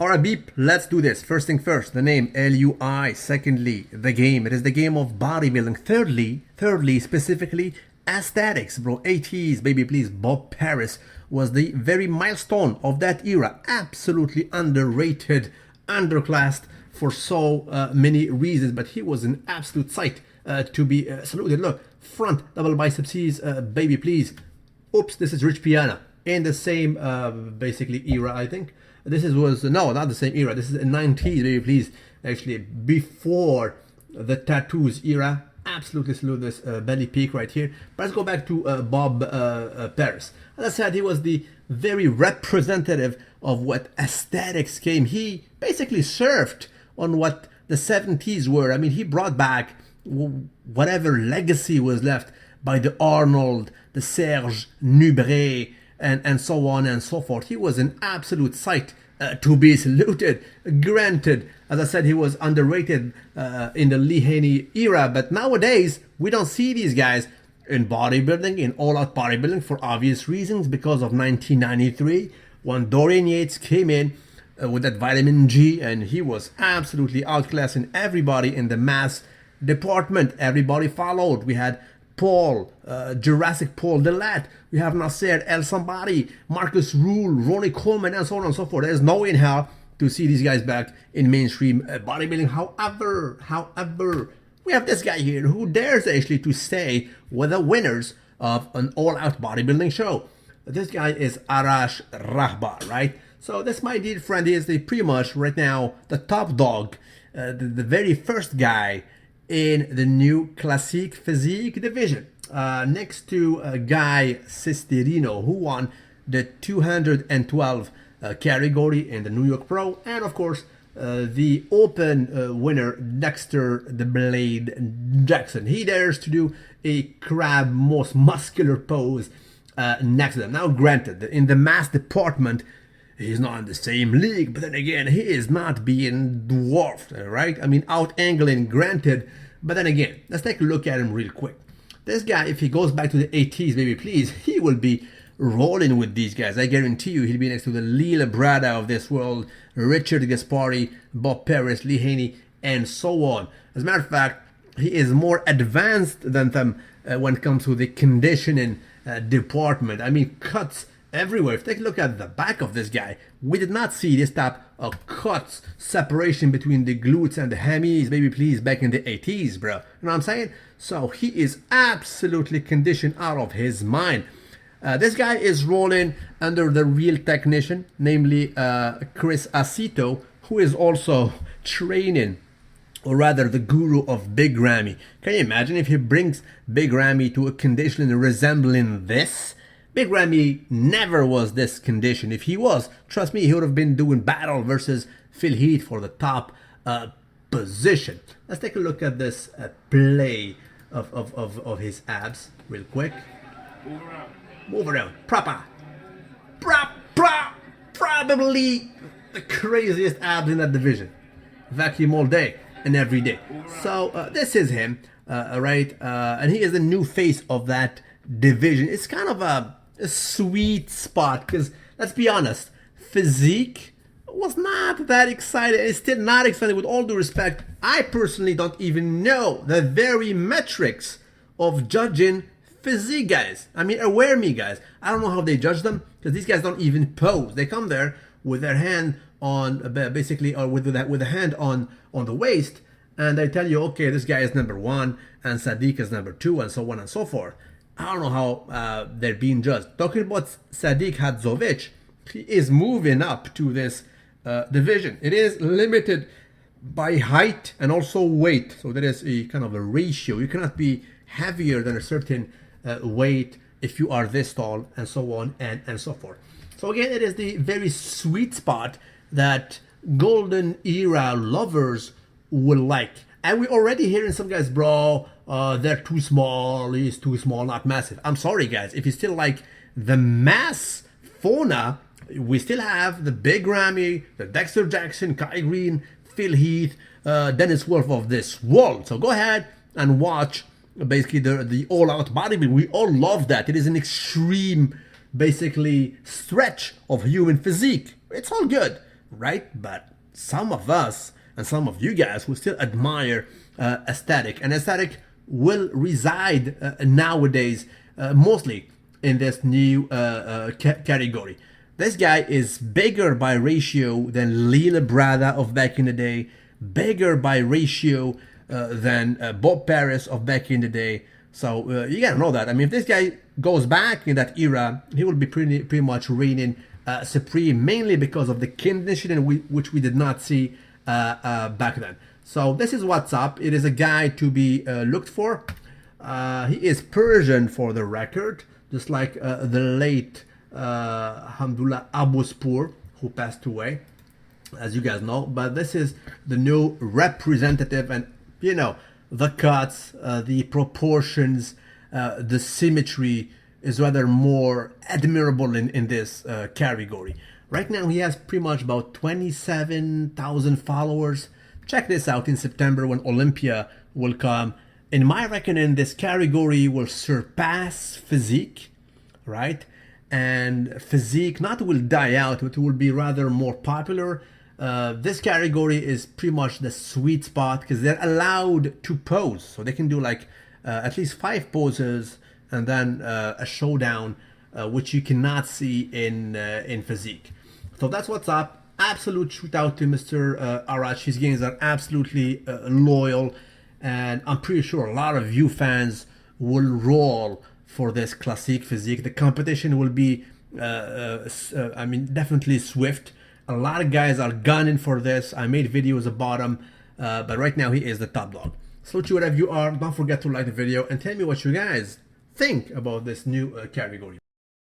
Alright, beep, let's do this. First thing first, the name LUI. Secondly, the game. It is the game of bodybuilding. Thirdly, specifically, aesthetics, bro. 80s, baby, please. Bob Paris was the very milestone of that era. Absolutely underrated, underclassed for so many reasons, but he was an absolute sight to be saluted. Look, front double bicepses, baby, please. Oops, this is Rich Piana in the same basically era, I think. This was no, not the same era. This is the 90s, baby, please. Actually, before the tattoos era. Absolutely salute this belly peak right here. But let's go back to Bob Paris. As I said, he was the very representative of what aesthetics came. He basically surfed on what the 70s were. I mean, he brought back whatever legacy was left by the Arnold, the Serge Nubret, and so on and so forth. He was an absolute sight to be saluted. Granted, as I said, he was underrated in the Lee Haney era, but nowadays we don't see these guys in bodybuilding, in all-out bodybuilding, for obvious reasons, because of 1993, when Dorian Yates came in with that vitamin G, and he was absolutely outclassing everybody in the mass department. Everybody followed. We had Paul, Jurassic Paul Delat, we have Nasser El Somebody, Marcus Rule, Ronnie Coleman, and so on and so forth. There's no way in hell to see these guys back in mainstream bodybuilding. However, we have this guy here who dares actually to stay with the winners of an all-out bodybuilding show. This guy is Arash Rahbar, right? So this, my dear friend, is pretty much right now the top dog, the very first guy in the new Classique Physique division, next to Guy Cisterino, who won the 212 category in the New York Pro, and of course the Open winner Dexter the Blade Jackson. He dares to do a crab most muscular pose next to them. Now granted, in the mass department, he's not in the same league, but then again, he is not being dwarfed, right? I mean, out-angling, granted, but then again, let's take a look at him real quick. This guy, if he goes back to the 80s, baby, please, he will be rolling with these guys. I guarantee you, he'll be next to the Lila Brada of this world, Richard Gaspari, Bob Paris, Lee Haney, and so on. As a matter of fact, he is more advanced than them when it comes to the conditioning department. I mean, cuts everywhere. If you take a look at the back of this guy, we did not see this type of cuts, separation between the glutes and the hammies, baby, please, back in the 80s, bro. You know what I'm saying? So he is absolutely conditioned out of his mind. This guy is rolling under the real technician, namely Chris Acito, who is also training, or rather the guru of Big Ramy. Can you imagine if he brings Big Ramy to a condition resembling this? Big Ramy never was this condition. If he was, trust me, he would have been doing battle versus Phil Heath for the top position. Let's take a look at this play of his abs real quick. Move around. Probably the craziest abs in that division. Vacuum all day and every day. So this is him, right? And he is the new face of that division. It's kind of a sweet spot, because let's be honest, physique was not that exciting. It's still not exciting, with all due respect. I personally don't even know the very metrics of judging physique, guys. I mean, aware me, guys. I don't know how they judge them, because these guys don't even pose. They come there with their hand on, basically, or with the hand on the waist, and they tell you, okay, this guy is number 1 and Sadiq is number 2, and so on and so forth. I don't know how they're being judged. Talking about Sadiq Hadzovic, he is moving up to this division. It is limited by height and also weight. So there is a kind of a ratio. You cannot be heavier than a certain weight if you are this tall, and so on and so forth. So again, it is the very sweet spot that golden era lovers will like. And we're already hearing some guys, bro, they're too small, he's too small, not massive. I'm sorry, guys. If you still like the mass fauna, we still have the Big Ramy, the Dexter Jackson, Kai Green, Phil Heath, Dennis Wolf of this world. So go ahead and watch basically the all-out bodybuilding. We all love that. It is an extreme, basically, stretch of human physique. It's all good. right? But some of us and some of you guys who still admire aesthetic, and aesthetic will reside nowadays mostly in this new category. This guy is bigger by ratio than Lila Brada of back in the day, bigger by ratio than Bob Paris of back in the day. So you gotta know that. I mean, if this guy goes back in that era, he will be pretty much reigning supreme, mainly because of the conditioning which we did not see back then. So this is what's up. It is a guy to be looked for. He is Persian for the record, just like the late Hamdullah Abouspour, who passed away, as you guys know. But this is the new representative, and you know, the cuts, the proportions, the symmetry is rather more admirable in this category. Right now he has pretty much about 27,000 followers. Check this out in September when Olympia will come. In my reckoning, this category will surpass physique, right? And physique not will die out, but will be rather more popular. This category is pretty much the sweet spot because they're allowed to pose. So they can do like at least 5 poses and then a showdown, which you cannot see in physique. So that's what's up. Absolute shootout to Mr. Arash. His games are absolutely loyal, and I'm pretty sure a lot of you fans will roll for this classique physique. The competition will be, I mean, definitely swift. A lot of guys are gunning for this. I made videos about him, but right now he is the top dog. Salute you wherever you are. Don't forget to like the video and tell me what you guys think about this new category.